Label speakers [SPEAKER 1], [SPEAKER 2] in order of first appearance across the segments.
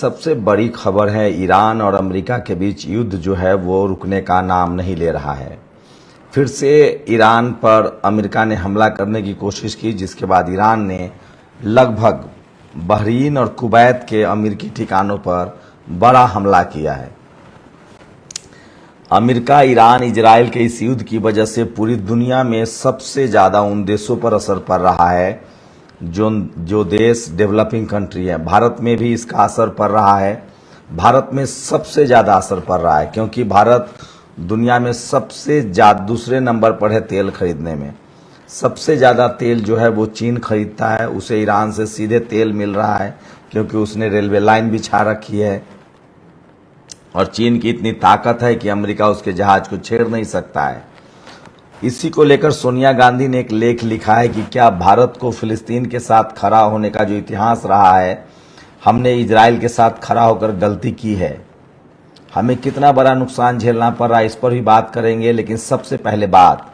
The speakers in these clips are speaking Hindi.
[SPEAKER 1] सबसे बड़ी खबर है ईरान और अमेरिका के बीच युद्ध जो है वो रुकने का नाम नहीं ले रहा है। फिर से ईरान पर अमेरिका ने हमला करने की कोशिश की, जिसके बाद ईरान ने लगभग बहरीन और कुवैत के अमेरिकी ठिकानों पर बड़ा हमला किया है। अमेरिका, ईरान, इजराइल के इस युद्ध की वजह से पूरी दुनिया में सबसे ज़्यादा उन देशों पर असर पड़ रहा है जो देश डेवलपिंग कंट्री है। भारत में भी इसका असर पड़ रहा है। भारत में सबसे ज़्यादा असर पड़ रहा है क्योंकि भारत दुनिया में सबसे ज़्यादा दूसरे नंबर पर है तेल खरीदने में। सबसे ज़्यादा तेल जो है वो चीन खरीदता है, उसे ईरान से सीधे तेल मिल रहा है क्योंकि उसने रेलवे लाइन बिछा रखी है और चीन की इतनी ताकत है कि अमेरिका उसके जहाज को छेड़ नहीं सकता है। इसी को लेकर सोनिया गांधी ने एक लेख लिखा है कि क्या भारत को फिलिस्तीन के साथ खड़ा होने का जो इतिहास रहा है, हमने इजराइल के साथ खड़ा होकर गलती की है। हमें कितना बड़ा नुकसान झेलना पड़ रहा है इस पर भी बात करेंगे, लेकिन सबसे पहले बात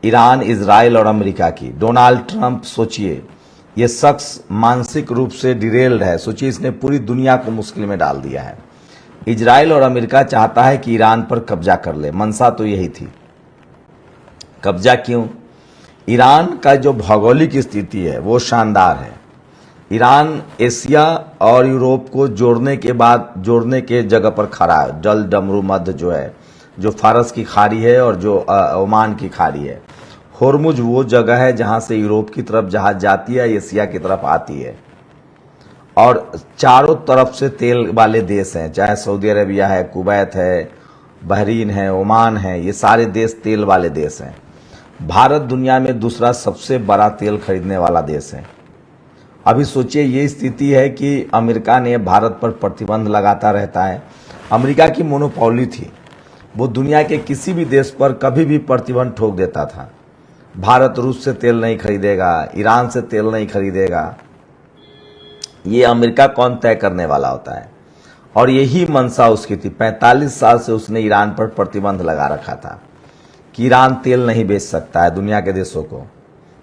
[SPEAKER 1] ईरान, इजराइल और अमेरिका की। डोनाल्ड ट्रंप, सोचिए, ये शख्स मानसिक रूप से डिरेल्ड है। सोचिए, इसने पूरी दुनिया को मुश्किल में डाल दिया है। इजराइल और अमेरिका चाहता है कि ईरान पर कब्जा कर ले, मंशा तो यही थी। कब्जा क्यों? ईरान का जो भौगोलिक स्थिति है वो शानदार है। ईरान एशिया और यूरोप को जोड़ने के जगह पर खड़ा है। जल डमरू मध्य जो है, जो फारस की खाड़ी है और जो ओमान की खाड़ी है। होर्मुज वो जगह है जहां से यूरोप की तरफ जहाज जाती है, एशिया की तरफ आती है। और चारों तरफ से तेल वाले देश हैं, चाहे सऊदी अरेबिया है, कुवैत है, बहरीन है, ओमान है, ये सारे देश तेल वाले देश हैं। भारत दुनिया में दूसरा सबसे बड़ा तेल खरीदने वाला देश है। अभी सोचिए, ये स्थिति है कि अमेरिका ने भारत पर प्रतिबंध लगाता रहता है। अमेरिका की मोनोपोली थी, वो दुनिया के किसी भी देश पर कभी भी प्रतिबंध ठोक देता था। भारत रूस से तेल नहीं खरीदेगा, ईरान से तेल नहीं खरीदेगा, ये अमेरिका कौन तय करने वाला होता है। और यही मंशा उसकी थी। 45 साल से उसने ईरान पर प्रतिबंध लगा रखा था कि ईरान तेल नहीं बेच सकता है दुनिया के देशों को,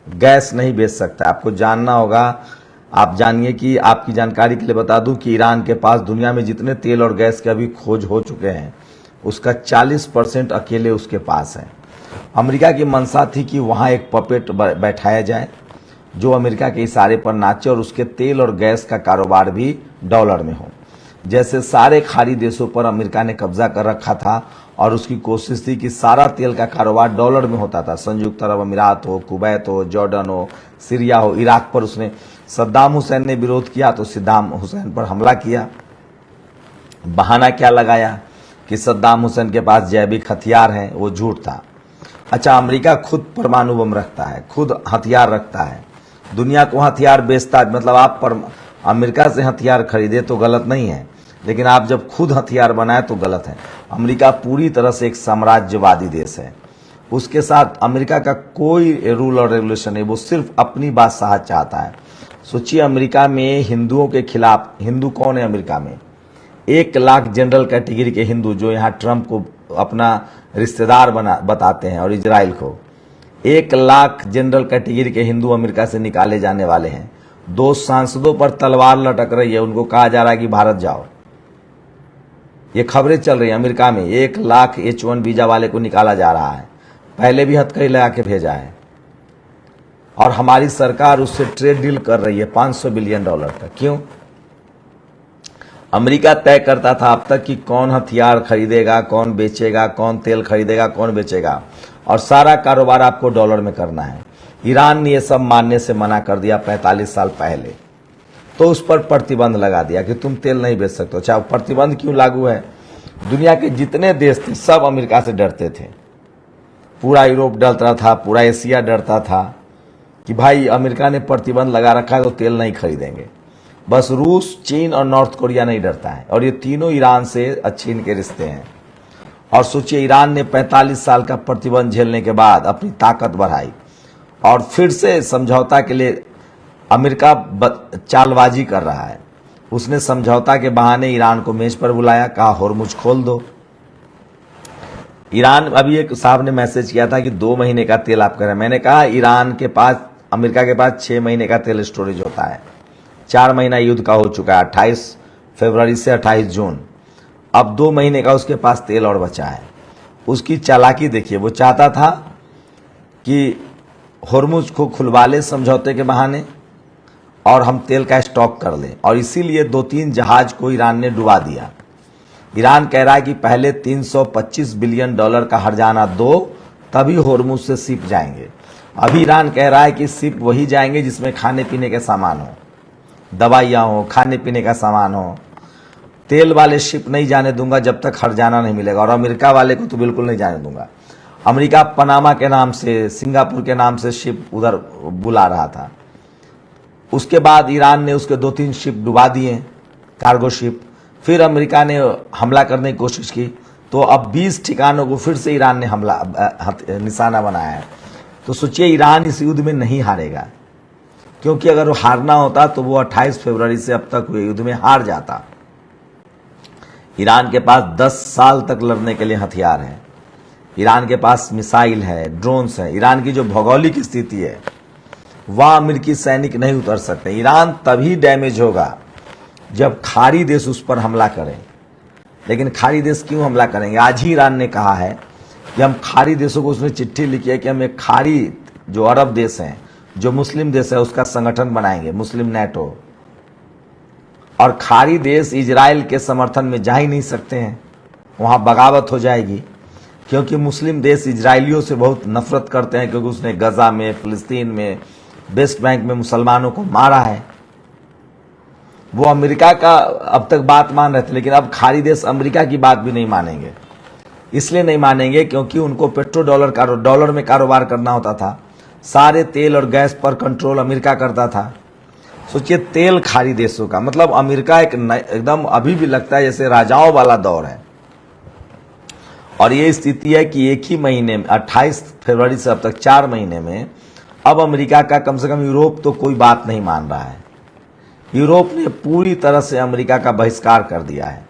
[SPEAKER 1] गैस नहीं बेच सकता है। आपको जानना होगा, आप जानिए कि आपकी जानकारी के लिए बता दूं कि ईरान के पास दुनिया में जितने तेल और गैस के अभी खोज हो चुके हैं उसका 40% अकेले उसके पास है। अमेरिका की मंशा थी कि वहाँ एक पपेट बैठाया जाए जो अमेरिका के इशारे पर नाचे और उसके तेल और गैस का कारोबार भी डॉलर में हो। जैसे सारे खाड़ी देशों पर अमेरिका ने कब्जा कर रखा था और उसकी कोशिश थी कि सारा तेल का कारोबार डॉलर में होता था। संयुक्त अरब अमीरात हो, कुवैत हो, जॉर्डन हो, सीरिया हो, इराक पर उसने सद्दाम हुसैन ने विरोध किया तो सद्दाम हुसैन पर हमला किया। बहाना क्या लगाया कि सद्दाम हुसैन के पास जैविक हथियार हैं, वो झूठ था। अच्छा, अमेरिका खुद परमाणु बम रखता है, खुद हथियार रखता है, दुनिया को हथियार बेचता है। मतलब आप अमेरिका से हथियार खरीदे तो गलत नहीं है, लेकिन आप जब खुद हथियार बनाए तो गलत है। अमेरिका पूरी तरह से एक साम्राज्यवादी देश है। उसके साथ अमेरिका का कोई रूल और रेगुलेशन नहीं, वो सिर्फ अपनी बादशाहत चाहता है। सोचिए, अमेरिका में हिंदुओं के खिलाफ, हिंदू कौन है अमेरिका में? 1 लाख जनरल कैटेगरी के हिंदू जो यहाँ ट्रंप को अपना रिश्तेदार बताते हैं और इजराइल को। 1 लाख जनरल कैटेगरी के हिंदू अमेरिका से निकाले जाने वाले हैं। 2 सांसदों पर तलवार लटक रही है, उनको कहा जा रहा है कि भारत जाओ। ये खबरें चल रही है अमेरिका में। 1 लाख H1 वीजा वाले को निकाला जा रहा है, पहले भी हथकड़ी लगा के भेजा है। और हमारी सरकार उससे ट्रेड डील कर रही है $500 बिलियन का। क्यों? अमेरिका तय करता था अब तक कि कौन हथियार खरीदेगा, कौन बेचेगा, कौन तेल खरीदेगा, कौन बेचेगा, और सारा कारोबार आपको डॉलर में करना है। ईरान ने यह सब मानने से मना कर दिया 45 साल पहले, तो उस पर प्रतिबंध लगा दिया कि तुम तेल नहीं बेच सकते हो। चाहे प्रतिबंध क्यों लागू है, दुनिया के जितने देश थे सब अमेरिका से डरते थे। पूरा यूरोप डरता था, पूरा एशिया डरता था कि भाई अमेरिका ने प्रतिबंध लगा रखा है तो तेल नहीं खरीदेंगे। बस रूस, चीन और नॉर्थ कोरिया नहीं डरता है, और ये तीनों ईरान से अच्छे इनके रिश्ते हैं। और सोचिए, ईरान ने 45 साल का प्रतिबंध झेलने के बाद अपनी ताकत बढ़ाई और फिर से समझौता के लिए अमेरिका चालबाजी कर रहा है। उसने समझौता के बहाने ईरान को मेज पर बुलाया, कहा होर्मुज खोल दो। ईरान, अभी एक साहब ने मैसेज किया था कि 2 महीने का तेल आप कह रहे हैं। मैंने कहा ईरान के पास, अमेरिका के पास 6 महीने का तेल स्टोरेज होता है। 4 महीना युद्ध का हो चुका है, 28 फरवरी से 28 जून। अब 2 महीने का उसके पास तेल और बचा है। उसकी चालाकी देखिए, वो चाहता था कि होर्मुज को खुलवा ले समझौते के बहाने और हम तेल का स्टॉक कर लें, और इसीलिए 2-3 जहाज को ईरान ने डुबा दिया। ईरान कह रहा है कि पहले $325 बिलियन का हर्जाना दो, तभी होर्मुज से शिप जाएंगे। अभी ईरान कह रहा है कि शिप वही जाएंगे जिसमें खाने पीने के सामान हो, दवाइयाँ हो, खाने पीने का सामान हो। तेल वाले शिप नहीं जाने दूंगा जब तक हर्जाना नहीं मिलेगा, और अमेरिका वाले को तो बिल्कुल नहीं जाने दूंगा। अमेरिका पनामा के नाम से, सिंगापुर के नाम से शिप उधर बुला रहा था। उसके बाद ईरान ने उसके 2-3 शिप डुबा दिए, कार्गो शिप। फिर अमेरिका ने हमला करने की कोशिश की, तो अब 20 ठिकानों को फिर से ईरान ने हमला निशाना बनाया है। तो सोचिए, ईरान इस युद्ध में नहीं हारेगा, क्योंकि अगर वो हारना होता तो वो 28 फरवरी से अब तक हुए युद्ध में हार जाता। ईरान के पास 10 साल तक लड़ने के लिए हथियार है, ईरान के पास मिसाइल है, ड्रोन्स है। ईरान की जो भौगोलिक स्थिति है, वहाँ अमेरिकी सैनिक नहीं उतर सकते। ईरान तभी डैमेज होगा जब खाड़ी देश उस पर हमला करें। लेकिन खाड़ी देश क्यों हमला करेंगे? आज ही ईरान ने कहा है कि हम खाड़ी देशों को, उसने चिट्ठी लिखी है कि हम एक खाड़ी, जो अरब देश हैं, जो मुस्लिम देश है, उसका संगठन बनाएंगे, मुस्लिम नेटो। और खाड़ी देश इजराइल के समर्थन में जा ही नहीं सकते हैं, वहाँ बगावत हो जाएगी, क्योंकि मुस्लिम देश इजरायलियों से बहुत नफरत करते हैं, क्योंकि उसने गजा में, फिलिस्तीन में, वेस्ट बैंक में मुसलमानों को मारा है। वो अमेरिका का अब तक बात मान रहे थे, लेकिन अब खाड़ी देश अमेरिका की बात भी नहीं मानेंगे। इसलिए नहीं मानेंगे क्योंकि उनको पेट्रो डॉलर में कारोबार करना होता था। सारे तेल और गैस पर कंट्रोल अमेरिका करता था। सोचिए, तेल खाड़ी देशों का, मतलब अमेरिका एकदम अभी भी लगता है जैसे राजाओं वाला दौर है। और ये स्थिति है कि एक ही महीने में, 28 फरवरी से अब तक 4 महीने में, अब अमेरिका का, कम से कम यूरोप तो कोई बात नहीं मान रहा है। यूरोप ने पूरी तरह से अमेरिका का बहिष्कार कर दिया है।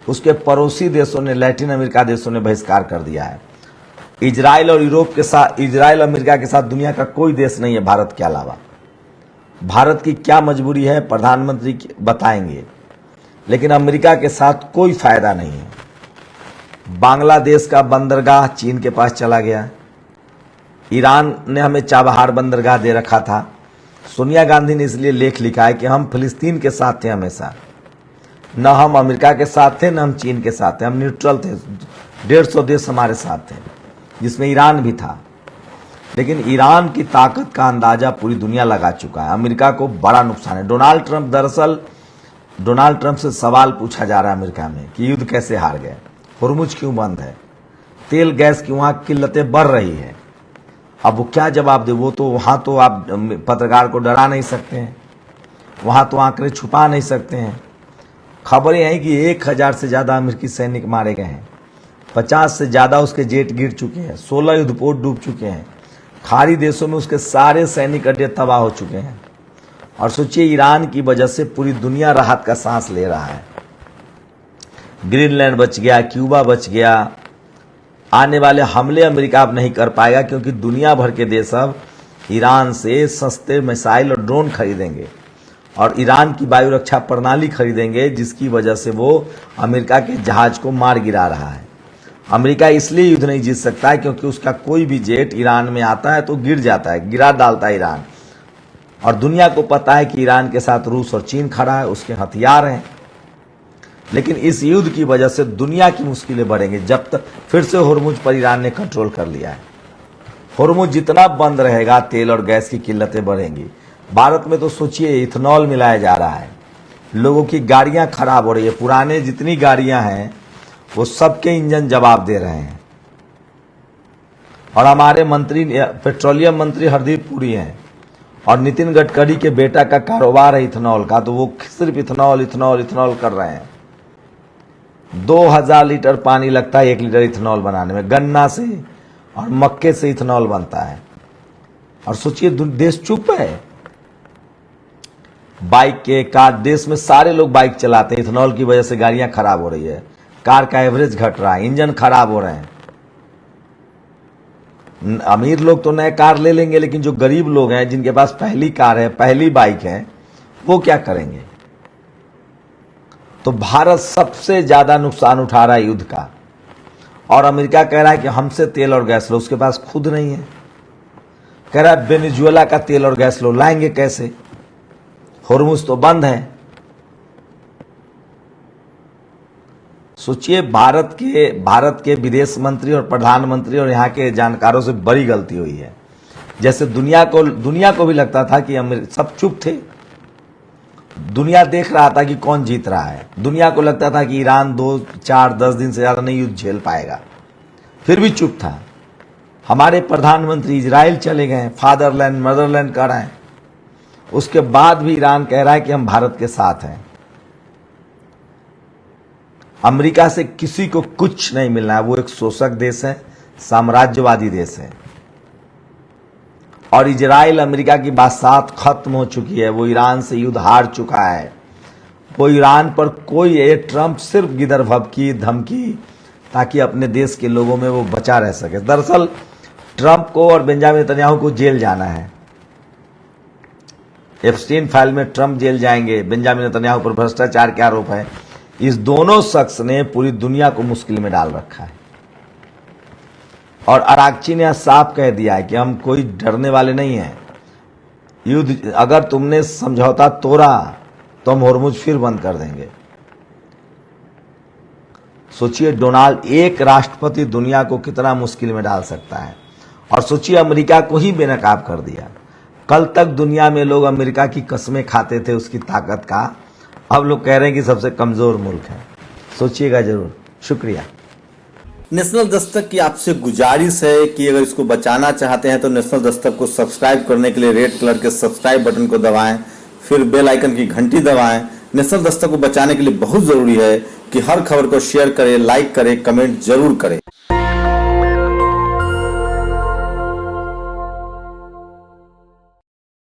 [SPEAKER 1] उसके पड़ोसी देशों ने, लैटिन अमेरिका देशों ने बहिष्कार कर दिया है। इजराइल और यूरोप के साथ, इजराइल अमेरिका के साथ दुनिया का कोई देश नहीं है भारत के अलावा। भारत की क्या मजबूरी है प्रधानमंत्री बताएंगे, लेकिन अमेरिका के साथ कोई फायदा नहीं है। बांग्लादेश का बंदरगाह चीन के पास चला गया। ईरान ने हमें चाबहार बंदरगाह दे रखा था। सोनिया गांधी ने इसलिए लेख लिखा है कि हम फिलिस्तीन के साथ थे हमेशा, न हम अमेरिका के साथ थे, न हम चीन के साथ थे, हम न्यूट्रल थे। 150 देश हमारे साथ थे, जिसमें ईरान भी था। लेकिन ईरान की ताकत का अंदाजा पूरी दुनिया लगा चुका है। अमेरिका को बड़ा नुकसान है। डोनाल्ड ट्रंप से सवाल पूछा जा रहा है अमेरिका में कि युद्ध कैसे हार गए, होर्मुज क्यों बंद है, तेल गैस की वहाँ किल्लतें बढ़ रही है। अब वो क्या जवाब दे? वो तो वहाँ तो आप पत्रकार को डरा नहीं सकते हैं, वहाँ तो आंकड़े छुपा नहीं सकते हैं। खबरें हैं कि 1000 से ज़्यादा अमेरिकी सैनिक मारे गए हैं, 50 से ज़्यादा उसके जेट गिर चुके हैं, 16 युद्धपोत डूब चुके हैं, खाड़ी देशों में उसके सारे सैनिक अड्डे तबाह हो चुके हैं। और सोचिए, ईरान की वजह से पूरी दुनिया राहत का सांस ले रहा है। ग्रीनलैंड बच गया, क्यूबा बच गया। आने वाले हमले अमेरिका अब नहीं कर पाएगा, क्योंकि दुनिया भर के देश अब ईरान से सस्ते मिसाइल और ड्रोन खरीदेंगे और ईरान की वायु रक्षा प्रणाली खरीदेंगे, जिसकी वजह से वो अमेरिका के जहाज को मार गिरा रहा है। अमेरिका इसलिए युद्ध नहीं जीत सकता है क्योंकि उसका कोई भी जेट ईरान में आता है तो गिर जाता है, गिरा डालता है ईरान। और दुनिया को पता है कि ईरान के साथ रूस और चीन खड़ा है, उसके हथियार हैं। लेकिन इस युद्ध की वजह से दुनिया की मुश्किलें बढ़ेंगी। जब तक फिर से होर्मुज पर ईरान ने कंट्रोल कर लिया है, होर्मुज जितना बंद रहेगा तेल और गैस की किल्लतें बढ़ेंगी। भारत में तो सोचिए, इथेनॉल मिलाया जा रहा है, लोगों की गाड़ियां खराब हो रही है। पुराने जितनी गाड़ियां हैं वो सबके इंजन जवाब दे रहे हैं। और हमारे मंत्री, पेट्रोलियम मंत्री हरदीप पुरी हैं, और नितिन गडकरी के बेटा का कारोबार है इथेनॉल का, तो वो सिर्फ इथेनॉल इथेनॉल इथेनॉल कर रहे हैं। 2000 लीटर पानी लगता है 1 लीटर इथेनॉल बनाने में। गन्ना से और मक्के से इथेनॉल बनता है। और सोचिए, देश चुप है। बाइक के, कार, देश में सारे लोग बाइक चलाते हैं, इथेनॉल की वजह से गाड़ियां खराब हो रही है, कार का एवरेज घट रहा है, इंजन खराब हो रहे हैं। अमीर लोग तो नए कार ले लेंगे, लेकिन जो गरीब लोग हैं, जिनके पास पहली कार है, पहली बाइक है, वो क्या करेंगे? तो भारत सबसे ज्यादा नुकसान उठा रहा है युद्ध का, और अमेरिका कह रहा है कि हमसे तेल और गैस लो, उसके पास खुद नहीं है। कह रहा है वेनेजुएला का तेल और गैस लो, लाएंगे कैसे? होर्मुज तो बंद है। सोचिए, भारत के विदेश मंत्री और प्रधानमंत्री और यहाँ के जानकारों से बड़ी गलती हुई है। जैसे दुनिया को भी लगता था कि सब चुप थे, दुनिया देख रहा था कि कौन जीत रहा है। दुनिया को लगता था कि ईरान 2, 4, 10 दिन से ज्यादा नहीं युद्ध झेल पाएगा, फिर भी चुप था। हमारे प्रधानमंत्री इजराइल चले गए, फादरलैंड मदरलैंड कर रहे हैं, उसके बाद भी ईरान कह रहा है कि हम भारत के साथ हैं। अमेरिका से किसी को कुछ नहीं मिलना है, वो एक शोषक देश है, साम्राज्यवादी देश है। और इजराइल अमेरिका की बात खत्म हो चुकी है, वो ईरान से युद्ध हार चुका है। वो ईरान पर कोई ट्रंप सिर्फ गिदर भभकी धमकी ताकि अपने देश के लोगों में वो बचा रह सके। दरअसल ट्रंप को और बेंजामिन नेतन्याहू को जेल जाना है। एप्स्टीन फाइल में ट्रंप जेल जाएंगे, बेंजामिन नेतन्याहू पर भ्रष्टाचार के आरोप है। इस दोनों शख्स ने पूरी दुनिया को मुश्किल में डाल रखा है। और अरागची ने साफ कह दिया है कि हम कोई डरने वाले नहीं हैं। युद्ध अगर तुमने समझौता तोड़ा तो हम होर्मुज फिर बंद कर देंगे। सोचिए, डोनाल्ड एक राष्ट्रपति दुनिया को कितना मुश्किल में डाल सकता है। और सोचिए, अमेरिका को ही बेनकाब कर दिया। कल तक दुनिया में लोग अमेरिका की कस्में खाते थे उसकी ताकत का, अब लोग कह रहे हैं कि सबसे कमजोर मुल्क है। सोचिएगा जरूर। शुक्रिया।
[SPEAKER 2] नेशनल दस्तक की आपसे गुजारिश है कि अगर इसको बचाना चाहते हैं तो नेशनल दस्तक को सब्सक्राइब करने के लिए रेड कलर के सब्सक्राइब बटन को दबाएं, फिर बेल आइकन की घंटी दबाएं। नेशनल दस्तक को बचाने के लिए बहुत जरूरी है कि हर खबर को शेयर करें, लाइक करें, कमेंट जरूर करें।